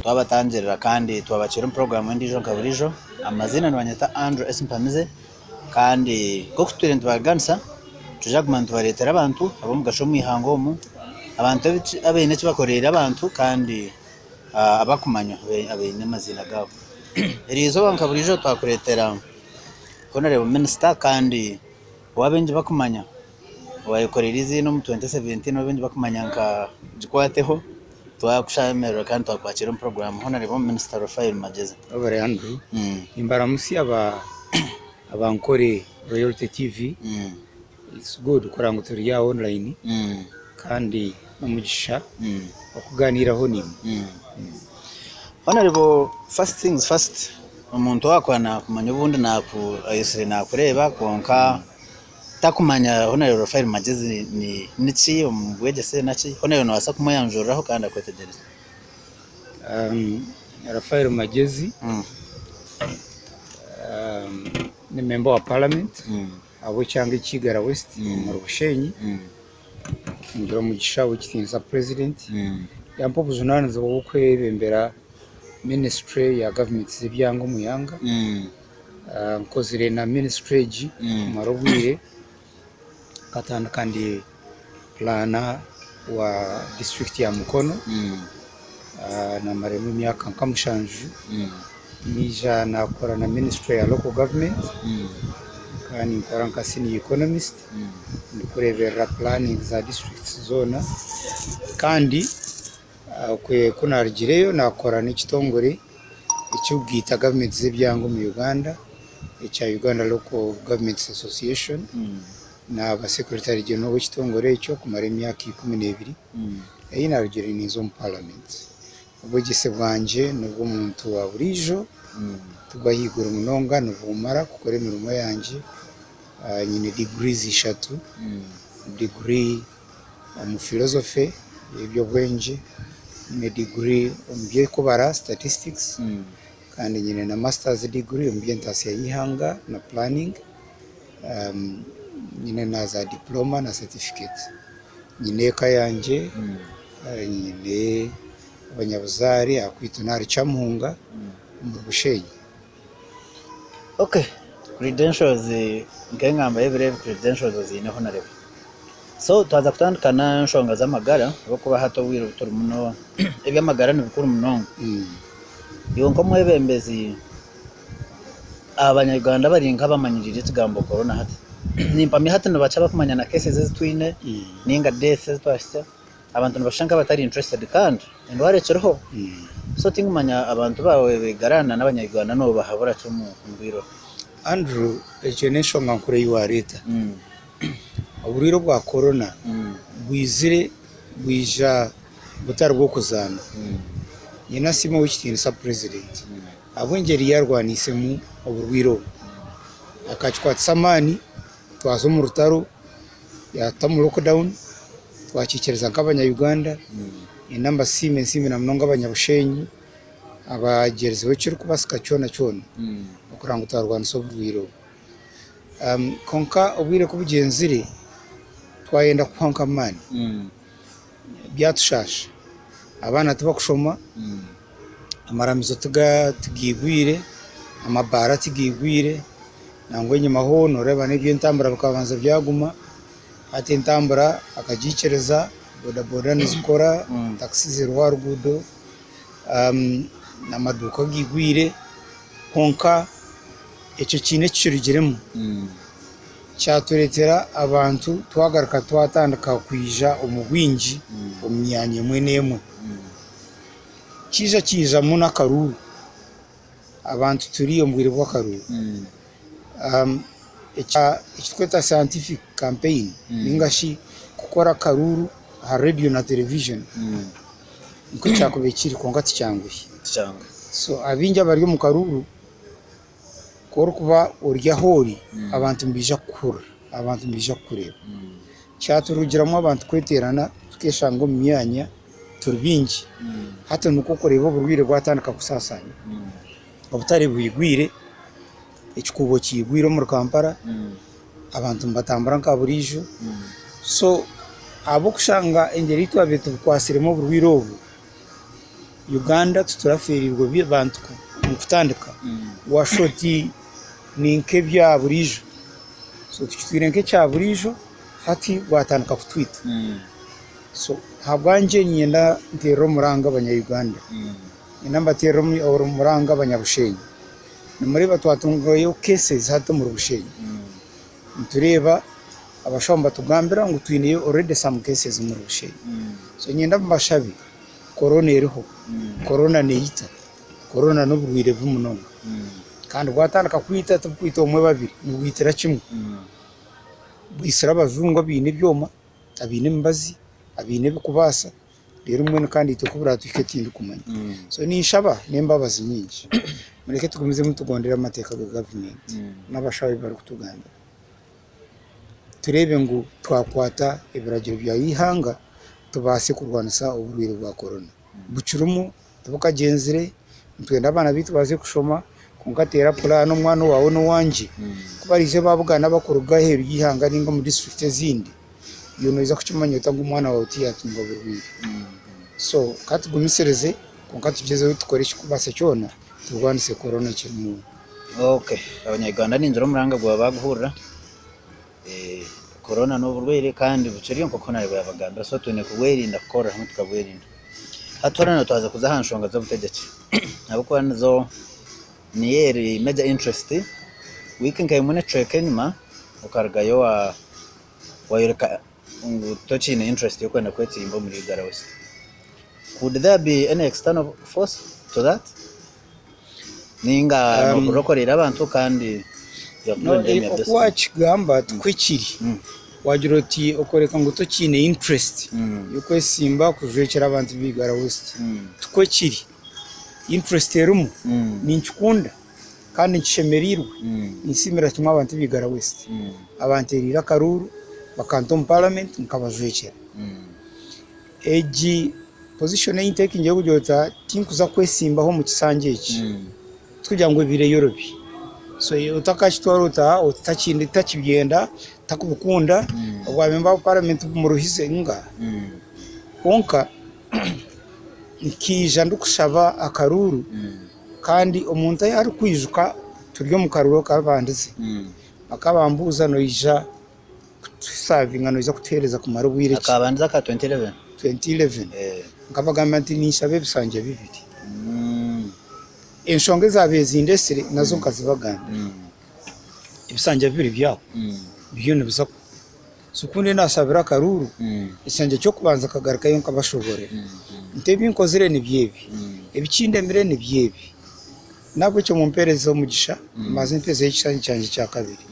twabatangirira kandi twabakira program y'indijo kaburijo amazina nibanyeta Andrew S Mpamize kandi ko kutwirinde bagansa tujaguma tubaretera abantu abo mugasho mwihango mu abantu abene kibakorera abantu kandi abakumanya abene amazina gabo erizo bankaburijo twakuretera honorable minister kandi wabenje bakumanya wayikorera izino mu 2017 wabenje bakumanya nka jikwateho twakushamerera kandi twakwakira program honorable minister Rafael Magezi over Andrew imbaramusi abankore Royalty TV it's good kurango turi ya online kandi umugisha okuganiraho nimo honorable first things first umuntu wakwana kumanya ubundi naku ayisire nakureba konka takumanya honorable Rafael Magezi ni niki umubwegese naki honorable nawasa kumuyanjuraho kandi akwetegereza Rafael Magezi ni member wa parliament abo cyangwa Kigara West mu Bushenyi ngiro mugisha w'ikitinza president yampo buzunana zo kwebembera ministry ya government z'ibyango muyanga nkozire na ministry marobwire katana kandi plana wa district ya Mukono na maremu myaka nkamushanju nija nakora na ministry ya local government kandi nkora nkasini economist ndikurebera planning za districts zona kandi kuna rigireyo nakora n'ikitongore icyubwita government z'ibyango mu Uganda icya Uganda Local Governments Association na aba secretary general w'ikitongore cyo kumara imyaka 12 ina rigire nizo mu parliament ubugise bwanje nubwo umuntu wa burijo tugahigura umunonga nubumara gukora imirimo yanje nyine degrees 3 degree mu philosophy ibyo bwenje ne degree mu byo kubara statistics kandi nyine na masters degree mu byentasi yihanga na planning nyine na za diploma na certificate nyine kayanje nyine abanyabuzari akwitonari cyamuhunga mu Bushenyi. Okay, credentials nkengambaye breve credentials zine honorable. So twaza kutandukana nshonga z'amagara bwo kuba hato wiro turi muno ebyamagara n'ibikuru muno yonko mwebembezi abanyarwanda bari nk'abamanyirije ikigambo corona hati nimpamye hati no bacha bakumanya na cases zitwine ninga deaths twashya abantu bashanga batari interested kandi ndware cyereho so tingumanya abantu bawe begarana n'abanyarwanda no bahabura cyo mu ngwiro Andrew egenesho ngankure yiwa leta uburiro bwa corona bwizire bwija butari bwo kuzana nyina simo w'ikitinsa president abongeri yarwanise mu uburwiro akachwa tsamani twazo mu rutaro yatamu lockdown twakikereza nk'abanya Uganda inamba sime na mnonga abanyabushenyi abagerezeho cyo kubasika cyona ukuranga utarwanisa ubwiro konka ubwire kubugenzire twayenda kwanka mani byatushasha abana tubakushoma amaramizo tugigwire amabara tugigwire nangwe nyuma ho noreba n'ibyo ntambara bakabanza byaguma ati ntambara akagikereza boda nizikora taxi zirwa rugudo n'amaduka gigwire konka icyo kintu cyirugiremo cyaturetera abantu twagaruka twatandika kwija umugwinji umyanye mwenemwe kija mu nakaruru abantu turiyo mbwire bw'akaruru tweta scientific campaign ningashi gukora karuru ha radio na television niko cyakubekiri konga ticyangushe so abinja bari mu karuru koro kuba urya hori abantu mbija kura abantu mbija kureba cyaturugiramo abantu kweterana tukeshango mu myanya turbinji hata nuko koreba burwire gwatandika kusasanya obutari buyigwire ikikubo kigwiro mu Kampala abantu mbatambara nkaburijo so abo kushanga ingeri twabetu kwasiremo burwiro Uganda tuturaferirwa bantu mu kutandika washoti ninke bya burijo so tukitwirenke cya burijo hati watandika kutwita so habwanje nyenda ntero muranga abanya-Uganda inamba tero muranga abanyabushenyi muri batwatungoyo cases hato mu Bushenyi tureba abashomba tugambira ngo twiniye already some cases mu Bushenyi so nyenda mbashabi corona iriho corona neyita corona n'ubwire bw'umunonga kandi gwatandika kwita tukwita umwe babiri n'ubwitira kimwe bwisira abazungu bine byoma abine mbazi abine bikubasa rero umwe kandi tukubura tuketindi kumanya so nishaba nembabazi nyinshi mureke tugumize mutugondera amateka ga government n'abashawe bari kutuganda turebe ngo twakwata ibiragiro bya yihanga tubase kurwanisa uburwire bwa corona bucurumu tubukagenzire twenda abana bitu baze kushoma kunkatera plano mwana wawe no wanje kubarize babugana bakuruga heru yihanga ninga mu district zindi yonoza kucimanyota ngo umwana wawe utiyatunga burwire so katugumisereze kunkatugeze tukoresha kubase cyona turwanise corona kimu okay abanya-Uganda ninjoro muranga gwa baguhura corona no burwire kandi buciriye nkoko nawe yabaganda so tune kuwerinda kora hamwe tukabwerinda hatorana twaza kuzahanshonga zo butegeke nabwo nazo ni yeri major interest weekend kayimune treke nyuma ukargayo wayureka tochine interest yo kwenda kwetsimba muri Uganda West. Could there be any external force to that ninga no kurokorera abantu kandi watch gamba twikiri wagira uti okoreka ngo tokine interest yuko simba kujekera abantu b'Uganda West twikiri interest yerumu ninchukunda kandi ncishemerirwe nisimira kimwe abantu b'Uganda West abanterira karuru bakanto mu parliament nkabajekera eji position y'inteke ngiye kujota tinkuza kwesimba ho mu kisange iki tujya ngo bire yorobi so utakashitwaruta utakindi takibyenda takubukunda ubwamemba parliament mu ruhise nga konka ikija ndukushaba akaruru kandi umuntu yari kwijuka turyo mu karuro kabandize akabambuza no ija kusavinga no iza kutereza ku marubwire akabandiza ka 2011 ngabagamba nti nishabe bisanje bibiri enshonge zabeze industry nazo kazibaganda ibisanje bibiri byaho biyone bisa sukunde nasabira karuru isanje cyo kubanza kagaruka yo nkabashobore ntebi nkozire ni byebi ebikinde mire ni byebi nabwo cyo mumperezo mugisha maze mpeze y'ikisanje cyanje cya kabiri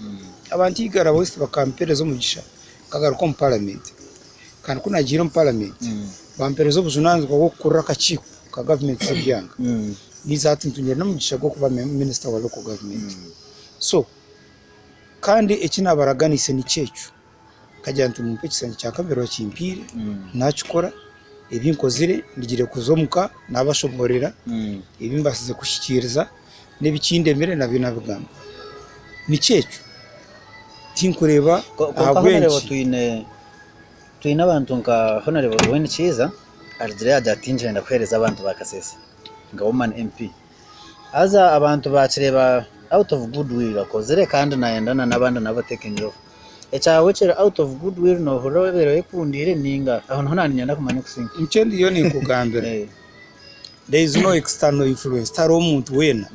abantu Uganda West bakamperezo mugisha kagaruka mu parliament kandi kunagira mu parliament bamperezo buzunanzwa wo kurra kachiko ka government byanga nizati ntunye namugisha go kuba minister wa local government so kandi ekinabaraganise ni cyecu kajyantu mu pekisanje cya kabiri wakimpire nacukora ebinkozire ndigire kuzomuka nabashoborera ebimbasize kushikiriza nebikinde mbere nabinabugamba ni cyecu tinkureba ahagwenje tuyine abantu nka honorable Wayne Chiza aridire ajatinje ndakwereza abantu bakasese nga woman MP aza abantu bakireba out of goodwill akozere kandi nayendana nabandi nabo taking off echa wechere out of goodwill no horobero ekundire ninga aho ntananya kumanya kusinga inchendi yo ni kugambira there is no external influence taro umuntu wena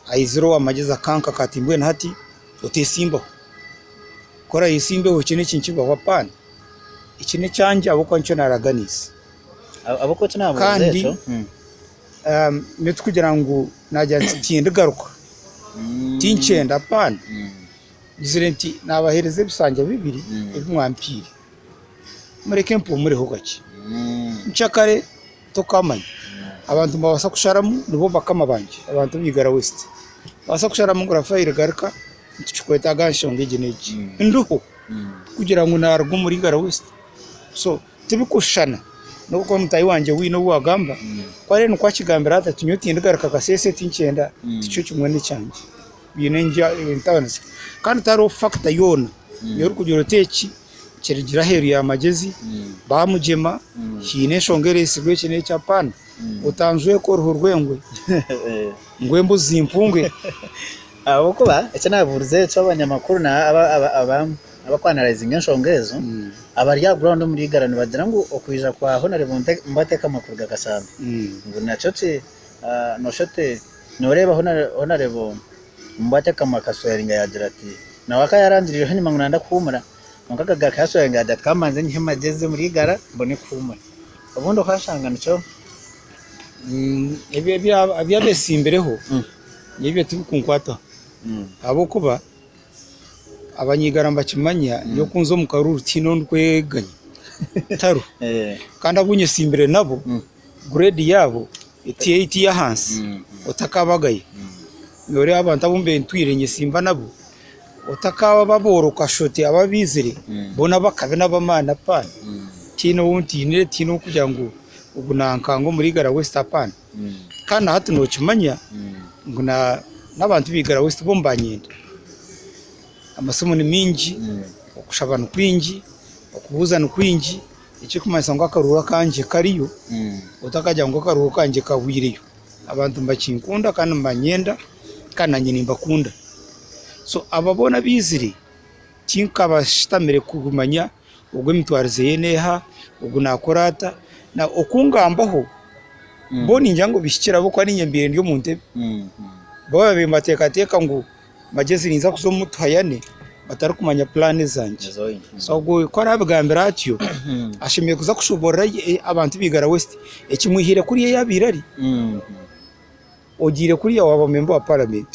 aiziro amageza kanka katimbwe hati otesimba kora yisimbe ukine kinkiba wapana ikine cyanje aboko nco naraganise aboko cyana kandi kugira ngo najya tinde garuka tinchenda pana Zirenti nabahereze bisanje bibiri ebimwampire mureke mpo muri ho gake nchakare tokamanya abantu babasa kusharamu nibo bakama banje abantu b'Uganda West basa kusharamu ngurafayire garuka tuchikweta ganshonge geneji nduho kugira ngo narwo muri Uganda West so tibikushana nuko mutayi wanje wino wagamba kware no kwakigambira ata tunyoti ndigaruka kasese tinchenda ticho kimwe ni cyanje binenja intabanse kandi taro factor yona yori kugira teki kirigira heru ya magezi bamugema hine shongere sigwe kine cyapana utanzwe ko ruhu rwengwe ngwembo zimpungwe abo kuba ece navuze cyo abanyamakuru na abakwanarize inshongezo abarya ground muri garano bagira ngo okwija kwa honorable mbateka makuru gakasamba ngo naco ci no shote noreba honorable mbateka makasoyeringa yagira ati nawaka yarangirije hanyuma ngo nanda kumura mukaga gakasoyeringa yagira kamanze nk'imageze muri gara mbone kumura ubundi kwashangana cyo ebya besimbereho yebye tukunkwata abo kuba abanyigaramba kimanya yo kunzo mu karuru tino ndweganye taru kandi abunye simbere nabo grade yabo iti ya hansi utakabagaye yore abantu abumbe ntwirenye simba nabo utakaba baboroka shoti ababizire bona bakabe nabamana pana tino wuntine tino kugira ngo ubunankango muri gara West Apan kana hatu no kimanya nguna n'abantu bigara West bombanyenda amasomo ni mingi okushabana kwingi okubuzana kwingi icyo kumasa ngo akarura kanje kariyo utakajya ngo akarura kanje kawiriyo abantu mbakinkunda kandi mbanyenda kana nyine mbakunda so ababona bizire tinkabashitamire kugumanya ubwo mitwarize yeneha ubwo nakorata na okungambaho boni njango bishikira bo kwa ninyambire ndyo muntebe baba bimateka ngo magezi niza kuzomutwayane batari kumanya plan zanje so go ko arabigambira atyo ashimiye kuza kushobora abantu bigara West ekimwihire kuri yabirari ogire kuri waba member wa parliament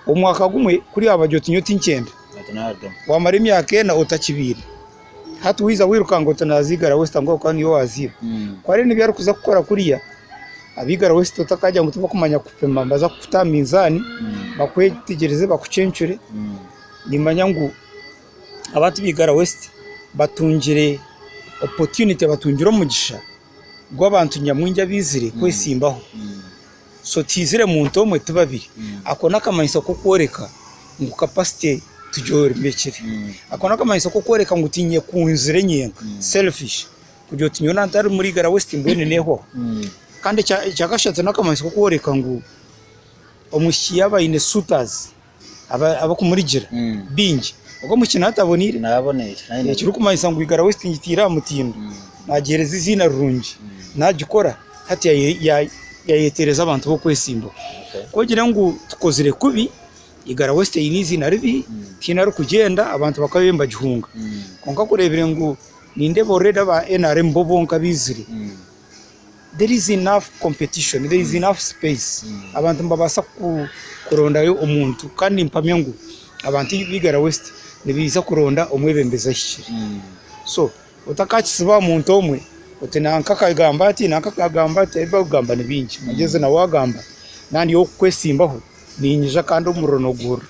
umwaka gumwe kuri abajoti nyoti nkenda wamara imyaka ena utakibira hatu wiza wirukango tanazigara West ngo kwa niyo wazira kwari ni byari kuza gukora kuriya abigara West utakajya ngo tuba kumanya kupema baza kufuta minzani bakwetegereze bakucencure nimanya ngo abatu bigara West batungire opportunity batungiro mugisha gwa abantu nyamwinja bizire kwesimbaho so tizire muntu omwe tubabiri akona kamanyiso ko kworeka ngo capacity tujore mbekere akona kamanyiso ko kworeka ngo tinye kunzire nyenga selfish kujyo tinyona ntari muri gara West mbone neho kandi cyakashatse nakamanyiso ko kworeka ngo omushiya bayine suitors aba kumurigira bingi ubwo mukina hatabonire naboneye kiri kumanyiso ngo igara West ngitira mutindo nagereza izina rungi nagikora hati yayetereza abantu bo kwesimba kugira ngo tukozire kubi igara West yinizi naribi kinaro kugenda abantu bakabemba gihunga konka kurebere ngo ninde boreda ba NRM bobonka bizire there is enough competition, there is enough space abantu mbabasa kuronda yo umuntu kandi mpamye ngo abantu bigara West nibiza kuronda omwebembeza hikiri so utakachisiba muntu omwe utenanka kagamba ati nakagamba ati bagamba nibingi mageze na wagamba nandi yo kwesimbaho ninyija kandi umuronoguro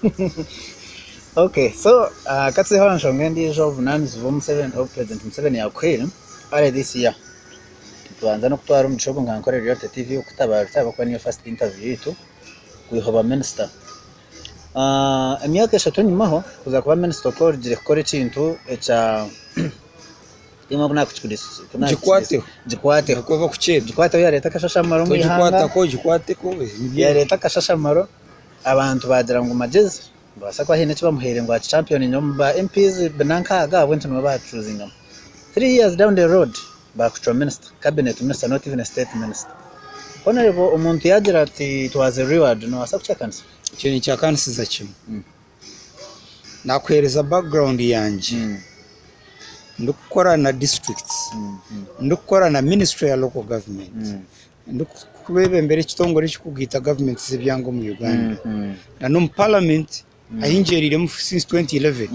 okay so katse hawa nshongendi ejo vunanizi vo 7 of president 7 ya kweli ale this year tuanza no kutwara umucogo nkankorera yo TV ukutabarutsa bakwa niyo first interview yitu kuyihoba minister emyaka 3 nyumaho kuza kuba minister ko gikore kintu echa Ima kuna kuchukudisi jikwate ko kuchede jikwate ya leta kashashamaro mu ihanga jikwate ko ya leta kashashamaro abantu badira ngo magezi basa kwa hine bamuhere ngo champion nyomba MPs benankaga went no ba choosing 3 years down the road back to minister cabinet minister not even a state minister honorable umuntu yagira ati it was a reward no asa kuchakanisa cyane cyakanisiza kimwe nakwereza background yanje ndukora na districts ndukora na ministry ya local government ndukubebe mbere kitongore cy'ukugita government z'ibyango mu Uganda na no parliament ahinjerire mu since 2011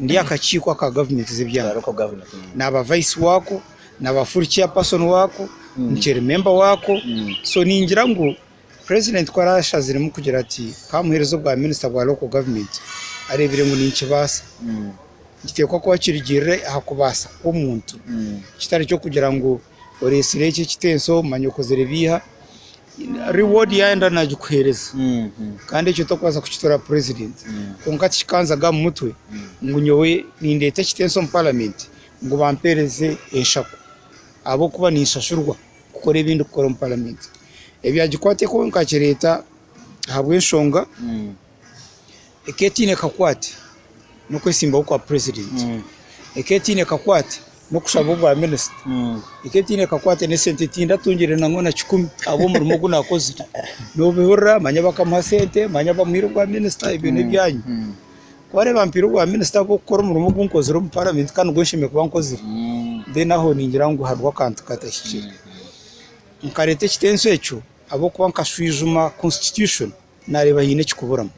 ndi akachikwa ka government z'ibyango local government na ba vice wako na ba full chairperson wako nchere member wako so ningira ngo president kwarashazire mu kugira ati kamuherezo bwa minister bwa local government arebire ngo ninkibasa gitekwa ko akirigire hakubasa umuntu kitari cyo kugira ngo oresire iki kitenso manyokozere biha reward yaenda najikuhereza kandi cyo tokwaza kukitora president konka kikanza ga mutwe ngo nyowe nindete kitenso mu parliament ngo bampereze enshaku abo kuba nishashurwa gukora ibindi gukora mu parliament ebyagikwate ko nkakireta habwe nshonga eketine kakwate no kwesimba kwa president eketine kakwate no kushaba bwa minister eketine kakwate ne sente tinda tungire nango na 10 abo mu rumo gunakoze no behora manya bakamha sente manya bamwiro bwa minister ibintu byanyu kware bampiro bwa minister bo gukora mu rumo gunkozero mu parliament kandi gunshime kuba nkoze de naho ningira ngo harwa kantu katashikira nkarete kitenso echo abo kuba nkashwijuma constitution nareba hine kikuburamo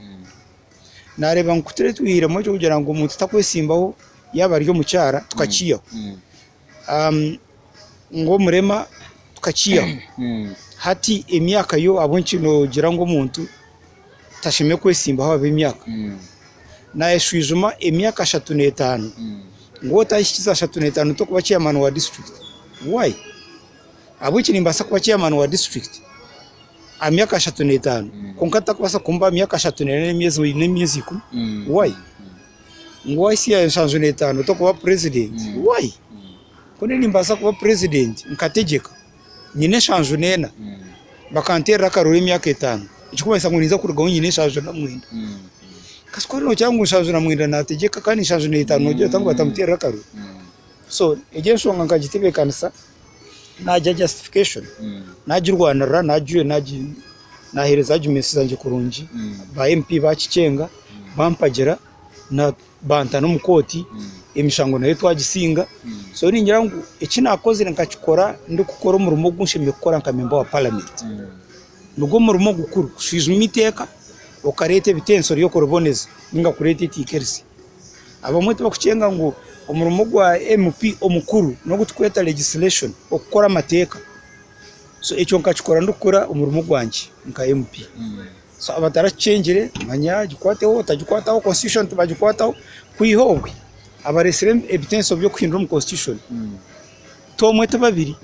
nareba nkutere twihira mo cyo kugira ngo umuntu takwesimbaho yaba ryo mucyara tukakiyaho ngo murema tukakiyaho hati emyaka yo abonki no gira ngo umuntu tashime kwesimbaho ab'imyaka naye shwijuma emyaka 35 ngo tashikiza 35 to kuba chairman wa district why abuki nimbasa kuba chairman wa district amyaka 35 konkata kubasa kumba amyaka 34 n'imyezi 10 why ngwa isi ya 35 to kuba president why kone nimbasa kuba president nkategeka nyine 59 bakantera karuri imyaka 5 ikikubaisa ngo niza kurugaho nyine 59 kaskoro no cyangu 59 nategeka kandi 59 no tangu batamutera karuri so ejenso nganga gitebe kanisa najya justification najirwanira najuye nahereza arguments zanje kurungi ba MP bakicenga bampagera na banta no mukoti emishango nayo twagisinga so ningira ngo iki nakoze nkakikora ndi gukora umurumo gunshimye gukora nkamemba wa parliament nugo umurumo gukuru kushizuma iteka okarete bitenso ryo koroboneza ninga kurete tikerisi abamwe bakucenga ngo umurumo gwa MP omukuru no gutweta legislation okukora amateka so echo nkakikora ndukora umurumo gwanje nka MP so abatara changere manya gikwateho tagikwataho constitution tubagikwataho kuihogwe abaresire evidence byo kwindura mu constitution tomwe tababiri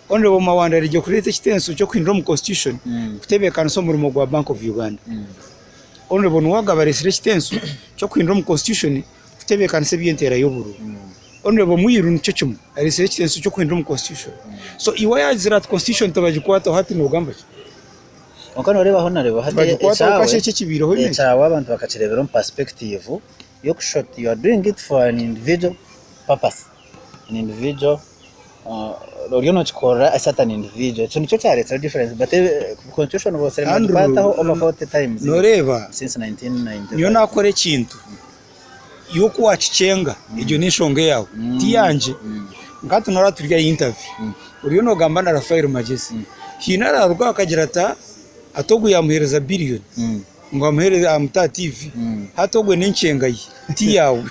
onrebo mawanda rije kurete kitenso cyo kwindura mu constitution kutebekana so murumo gwa Bank of Uganda onrebo nuwaga abaresire kitenso cyo kwindura mu constitution kutebekana se byentera y'oburu onrebo muyiru nicyo kimwe aresire kitenso cyo kwindura mu constitution so iwaya zirat constitution tabagikwataho hati no gamba Okano ureba ho nareba hati echawe abantu bakakirebera mu perspective yo kushot you are doing it for an individual purpose an individual you not chikora a certain individual so nicho cyaretse difference but constitution was remandataho over 40 times noreba since 1990 niyo nakore kintu yuko wakicenga ijo nishonge yawe tiyanje ngatu naraturya interview uriyo no gamba na Rafael Magesi hinara rwa akagira ata atogu yamuhereza billion ngo amuhereza amuta TV hatogwe n'incenga yi ti yawe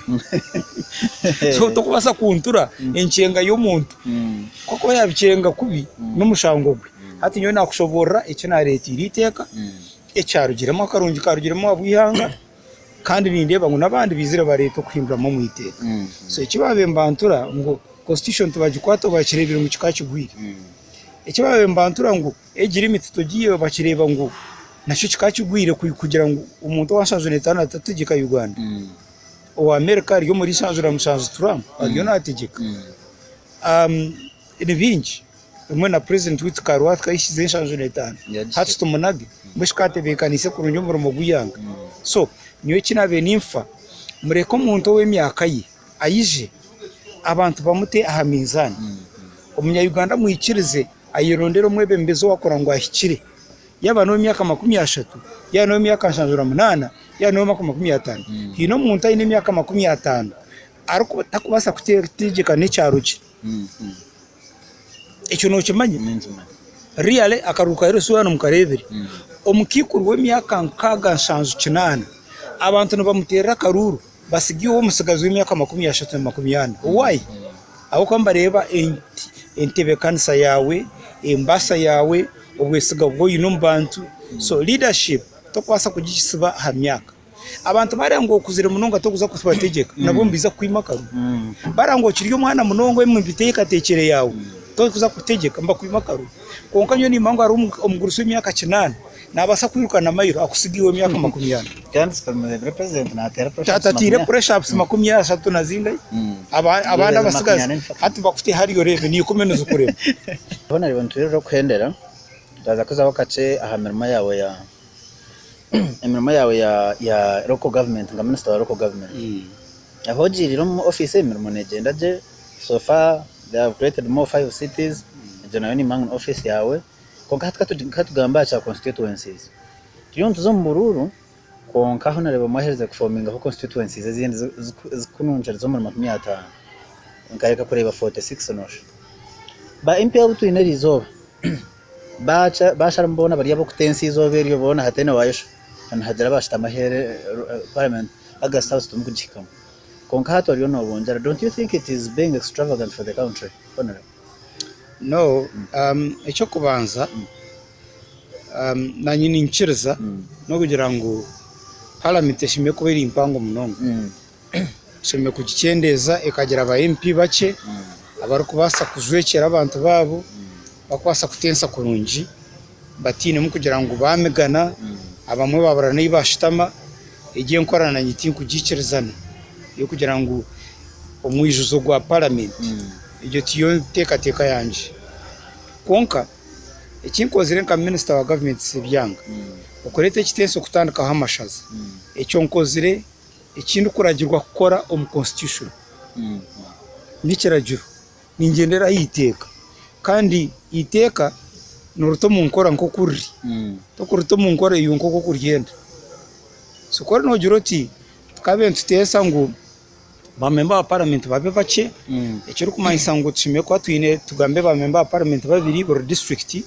so tokubasa kuntura incenga y'umuntu koko yabicenga kubi n'umushango gwe hati nyo nakushobora icyo na leta iriteka ecyarugiramo akarungi karugiramo abwihanga kandi nindeba ngo nabandi bizira ba leta kwimbura mu mwiteka so ikibabe mbantura ngo constitution tubagikwata bakirebera mu kikakigwira ikibabe mbantura ngo egira imiti tugiye bakireba ngo nasho kikakigwire kugira ngo umuntu washaje netana atategeka Uganda o America ryo muri shanjura mushanzu Trump ariyo nategeka ibinji umwe na president wit Karwat kayishize shanjura netana hati tumunage mushikate bekanise kurunyo mu guyanga so niyo kinabe nimfa mureko umuntu w'emyaka ye ayije abantu bamute ahamizana umunya Uganda muikirize ayirondero mwebe mbezo wakora ngo ahikire yaba no myaka 30 ya no myaka 8 ya no 50 hino muntu ayine myaka 50 ariko takubasa kutegeka n'icyaruki icyo no kimanye reale akaruka rero suwana mukarebere omukikuru w'emyaka nkaga 8 abantu no bamutera karuru basigiye wo musigazi w'imyaka 30 why abo kwamba reba entebe kanisa yawe embasa yawe obwesiga bwo yinombantu so leadership tokwasa kugikisiba hamyaka abantu barango kuzire munonga tokuza kubategeka nabo mbiza kwimakaru barango kiryo mwana munongo emwe mbiteka tekere yawe tokuza kutegeka mba kwimakaru konka nyo ni mango ari umugurusu imyaka 9 nabasa kwirukana amayiro akusigiwe myaka 20 kandi family president natera pressure tatire pressure ups 30 na zinga abana basigaza hati bakufite hariyo revenue ikumenuza kurema bona ribontu rero kwendera ndaza kuzaho kace ahamirimo yawe ya imirimo yawe ya local government nga minister wa local government ahojiriro mu office imirimo negenda je so far they have created more 5 cities nayo ni mangu office yawe konka katugamba cha constituencies tuyonto zo mbururu konka ho nareba mahereza kuforminga ko constituencies ezindi zikununja zo muri 50 nkareka kureba 46 nosho ba MP abutu inerizo bacha mbona bari abo kutensi zo beriyo bona hatene wayisho anahadira bashita mahere parliament agasta house tumukujikamo konka hato ryo no bonjara. Don't you think it is being extravagant for the country? Honorable. No, icyo kubanza na nyini nchiriza no kugira ngo parliament ishimye kubera impango munongo shimye kugicendeza ikagira aba MP bace abari kubasa kuzwekera abantu babo bakwasa kutensa kurungi batine mu kugira ngo bamegana abamwe babarana ibashitama igiye nkorana nyiti kugikirizana yo kugira ngo omwijuzo gwa parliament ibyo tiyo teka yanje konka ikinkozire nka minister wa government sibyanga ukorete kitenso kutandika hamashaza icyo nkozire ikindi kuragirwa gukora constitution nikiragiro ningendera yiteka kandi iteka nuruto mu nkora nko kuri to kuruto mu nkora yunko ko kuryenda sukora no giroti tukabe tutesa ngo ba member wa parliament babe bace ekiri kumanyisa ngo tushime kwa twine tugambe ba member wa parliament babiri buri district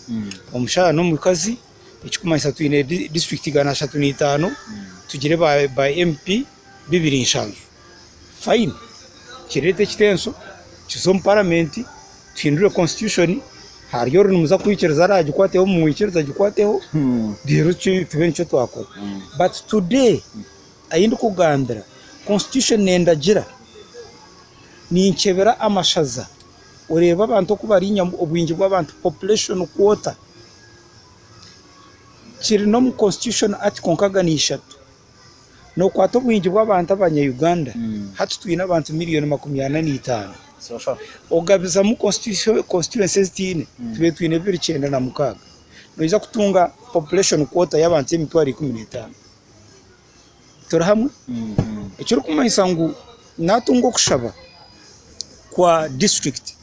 omushaya no mukazi ekikumanyisa twine district gana 35 tugire ba MP bibiri inshanzu fine kirete kitenso kizo mu parliament twindure constitution hariyo runumuza kwicereza raje kwateho mu wicereza gikwateho rero tubencho twakora but today ayindi kugandira constitution nendagira ni nchebera amashaza ureba abantu kubarinya ubwingi bw'abantu population quota kiri no mu constitution ati konkaganisha no kwato ubwingi bw'abantu abanya Uganda hatu twina abantu miliyoni 45 so far ogabiza mu constituencies tine tube twine 296 noiza kutunga population quota y'abantu 15 turahamwe ekiro kumanyisa ngo natungo kushaba kwa district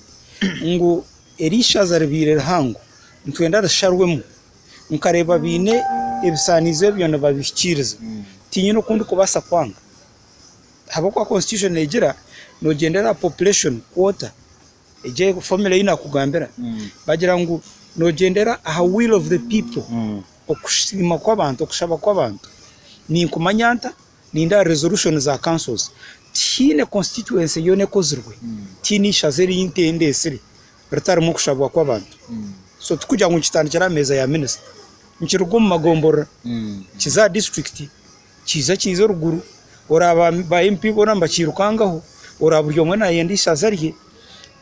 ngo erisha zaribire hango ntwenda rasharwemo nkareba bine ebisanize byona babishikiriza tinye no kundi kubasa kwanga habo kwa constitution egira no gendera population quota eje formula ina kugambera bagira ngo no gendera a will of the people okushima kwabantu okushaba kwabantu ni kumanyanta ninda resolution za councils tine constituency yone kozirwe tini shazeri intende siri retari mu kushabwa kwabantu so tukujya mu kitandikira meza ya minister nkirugo mu magombora kiza district kiza ruguru ora ba MP bona mbakirukangaho ora buryo mwe nayendi shazariye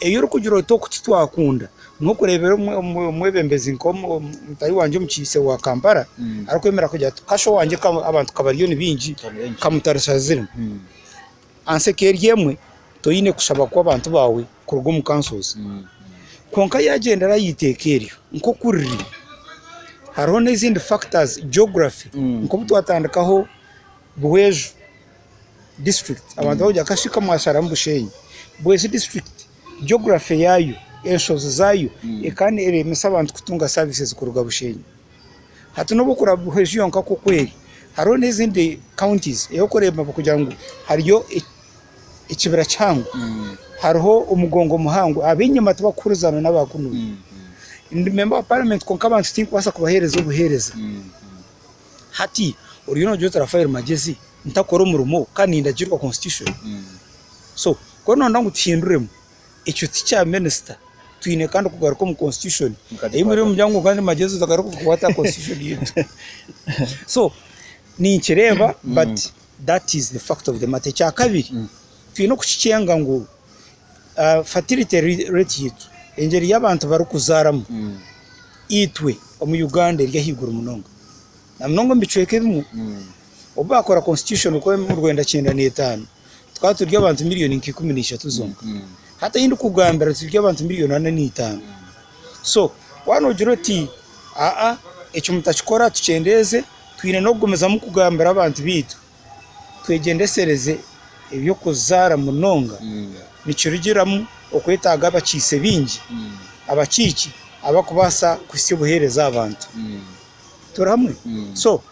eyo rukugira to kutitwakunda no kurebera mwebembezi nkomo mutayi wanje mukise wa Kampala arakwemera kujya kasho wanje abantu kabariyoni bingi kamutarashazira anse keriyemwe toyine kushaba kwa abantu bawe kurugo mu councils konka yagendera yitekeriyo nko kuriri hariho n'izindi factors geography nko butwatandikaho Buwejo district abantu bajya kashika mwashara mbushenyi Buwejo district geography yayo enshozo zayo ekani eremesa abantu kutunga services kuruga bushenyi hatu no bukura Buwejo nka ko kweri hariho n'izindi counties yo kureba kugira ngo hariyo ikibira cyangu hariho umugongo muhango abinyama tubakuruzana n'abakunuye indi member of parliament konka abantu think basa kubahereza ubuhereza hati uriyo no jota Rafael Magezi ntakora umurumo kandi ndagirwa constitution so kono ndangu tihinduremo icyo cya minister twine kandi kugaruka mu constitution eyi muri umujyango kandi Magezi zagaruka kuwata constitution yetu so ni kireba but that is the fact of the matter cha kabiri twino kukicenga ngo fertility rate yitu engeri y'abantu bari kuzaramo itwe mu Uganda irya higura munonga na mnongo mbicweke bimu oba akora constitution uko mu Rwanda 95 twaturya abantu miliyoni 13 zonka hata yindi kugambira turya abantu miliyoni 45 so wanogira ati ecyo mutachikora tucendeze twine no kugomeza mu kugambira abantu bitu twegendesereze ibyo kuzara munonga nicurugiramu okwetaga abakise bingi abakiki abakubasa kwisi buhereza abantu turamwe so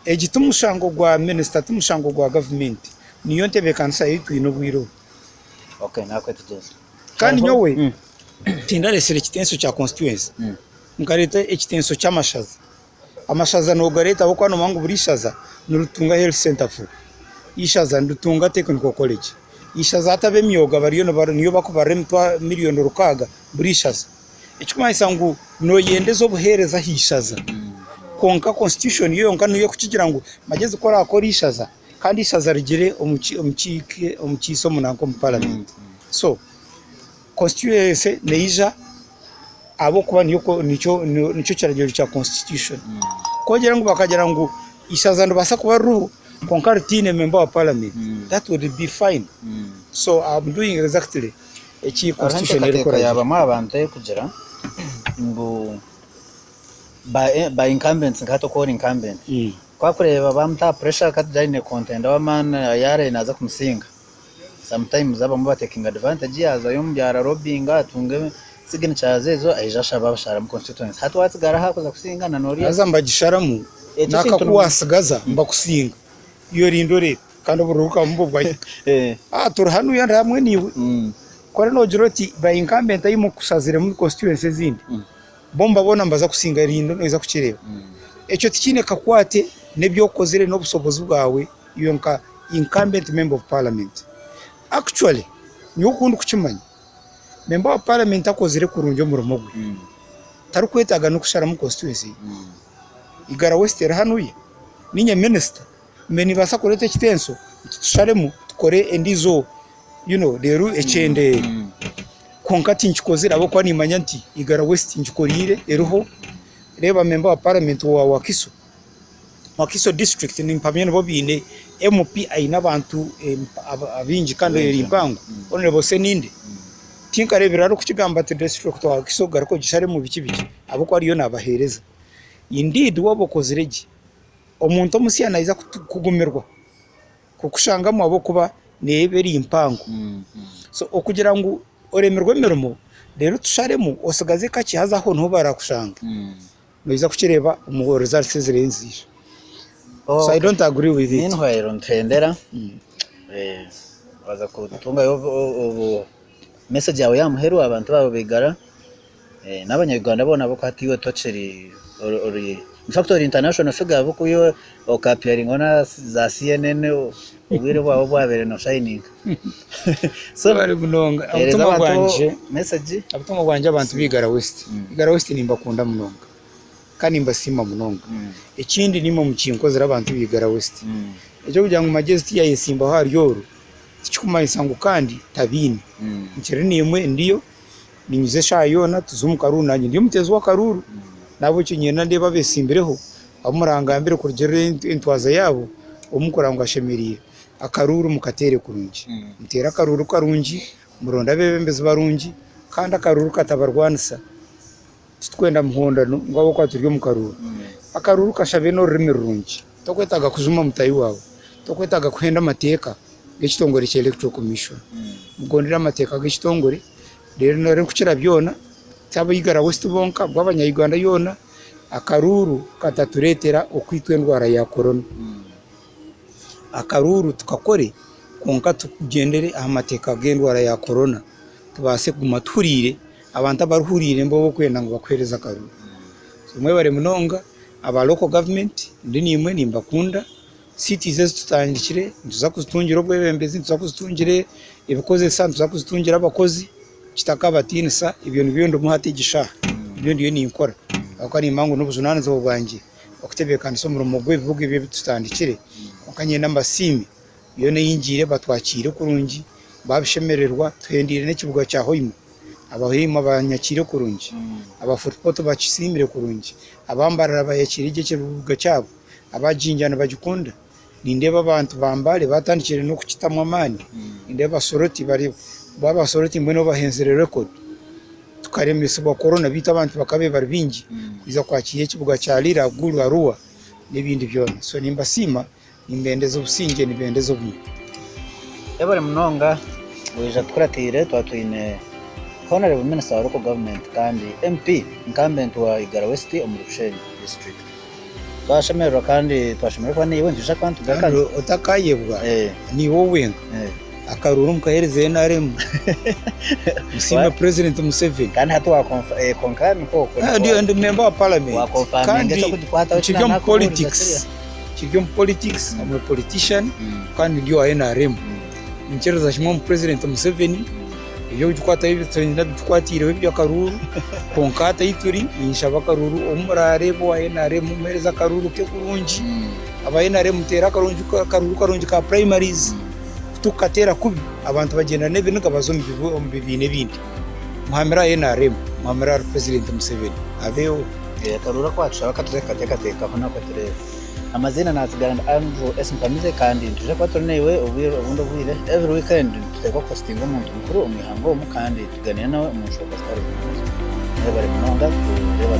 egitumushango gwa minister tumushango gwa government niyo ntebe kanisa yitu inobwiro okay nakwe tugeze kandi nyowe tindaresere kitenso cha constituency ngareta ekitenso cy'amashaza amashaza no gareta boko no mangu burishaza nurutunga health center fu ishaza ndutunga technical college ishaza atabe myoga bariyo niyo bakubare mtwa miliyoni rukaga burishaza icuma isangu no yendezo buhereza hishaza konka constitution yonka niyo kukigira ngo mageze kora akora ishaza kandi ishaza rigire omukiso munanko mu parliament so constituency neija abo kuba nico cyaragiro cya constitution kongera ngo bakagira ngo ishaza ndo basa kuba ru konka rutine member wa parliament that would be fine so I'm doing exactly echi constitution erikora yaba mu abantu kugira ngo by incumbents ngato ko incumbent kwa kureba bamta pressure kat jaine content wa man yare naza kumsinga sometimes aba mu taking advantage yaza yo mbyara robbing atunge signature zezo aijasha babashara mu constituency hatu watsigara hakoza kusinga na nori azamba gisharamu nakakuwasigaza mbakusinga iyo rindore kandi buruka mbubwa turhanu yanda hamwe niwe kora no jiroti by incumbent ayimo kusazire mu constituency zindi bomba bona mbaza kusinga rindo neza kukireba echo tikine kakwate nebyo kozire no busobozi bwawe yonka incumbent member of parliament actually nyukundu kukimanya member of parliament akozire kurunjo mu rumogwe tarukwetaga no kushara mu constituency igara western hanuye ninye minister meni basa kurete kitenso tusharemu tukore endizo leru echende konkati nchikozira abo kwa nimanya nti igara west nchikorire eruho reba member wa parliament wa Wakiso district ni mpamyene bobine MP aina abantu abinji kandi erimpango onere bose ninde tinka rebera ro kukigamba ati district wa Wakiso garako gishare mu biki abo kwa ariyo nabahereza indeed wabokozireje omuntu omusiyana iza kugumirwa kukushangamo abo kuba neberi impango so okugira ngo oremerwe mirimo rero tusharemo osagaze kaki hazaho nto barakushanga noiza kukireba mu results zirenzisha so I don't agree with it ninhwairo ntendera waza kutunga yo message yawe yamuheru abantu babo bigara n'abanyarwanda bona bo katiwe toceri ori factor international figure bo kuyo okapiering ona za CNN ubwire bwabo bwabere no shining so bari munonga abutumwa bwanje message abutumwa bwanje abantu bigara west nimba kunda munonga kandi mbasima munonga ikindi nimo mukinko zira abantu bigara west ejo kugira ngo majesty ya yesimba hari yoro tikuma isangu kandi tabini nkiri nimwe ndiyo ninyuze shayona tuzumuka runanye ndiyo mutezi wa karuru nabo kinyena ndeba besimbireho amurangambire kurugere intwaza yabo umukora ngo ashemeriye akaruru mukatere kurungi mutera akaruru karungi muronda bebembeze barungi kandi akaruru katabarwanisa twenda muhondano ngabo kwa turyo mukaruru akaruru kashabe no rime rungi tokwetaga kuzuma mutayi wawe tokwetaga kuhenda mateka gechitongore che electoral commission mugondira mateka gechitongore rero nare kuchira byona cyaba yigara west bonka bw'abanyayuganda yona akaruru kataturetera okwitwe ndwara ya corona akaruru tukakore konka tugendere amateka gendwara ya corona tubase kumaturire abantu abaruhurire mbo kwenda ngo bakwereza akaruru mwe bare munonga aba local government ndi nimwe nimbakunda citizens tutangikire ntuza kuzitungira obwebembezi ntuza kuzitungire ibikoze santu tuza kuzitungira abakozi kitaka batinisa ibintu byondo muhatigisha ibyo ndiyo ninkora akari imangu n'ubuzunane zo bwanje okutebekana so murumo gwebivuga ibyo tutandikire okanye n'amasimi iyo ne yinjire batwakire kurungi babishemererwa twendire n'ekibuga cya Hoima abahima banyakire kurungi abafotopoto bakisimire kurungi abambarara bayakire igice kibuga cyabo abajinjana bagikunda nindeba abantu bambale batandikire no kukitamwa amani nindeba soroti bari baba soroti mbone bahenzere record tukaremesebwa corona bita abantu bakabe bari bingi iza kwakiye kibuga cya Lira Gulu Arua n'ibindi byona so nimba sima nimbendeza obusinge nimbendeza obumwe ebare munonga wija tukuratire twatwine honorable minister wa local government kandi MP incumbent wa Igara West mu Bushenyi district twashemerwa kandi twashemerwa niwe njisha kwantu kandi utakayebwa ni wowe akaruru mukahereze NRM musima president Museveni kandi hatu wa konkani ko ndio member wa parliament kandi chivyo politics I'm a politician kandi ndio wa NRM nchereza shimo president Museveni iyo ukwata ibitsinda bitwatire byo akaruru konkata ituri insha bakaruru omurarebo wa NRM mumereza akaruru ke kurunji aba NRM tera karunji ka primaries tukatera kubi abantu bagenda nebintu kabazo mu bibine bindi muhamera NRM muhamera president Museveni abeo karura kwacu bakateka hona kwatere amazina natsigana Andrew Mpamize kandi tuje kwatonewe ubundo bwire every weekend tuteko posting umuntu mukuru umuhango mu kandi tuganira nawe umuntu wa pastor bari munonga kureba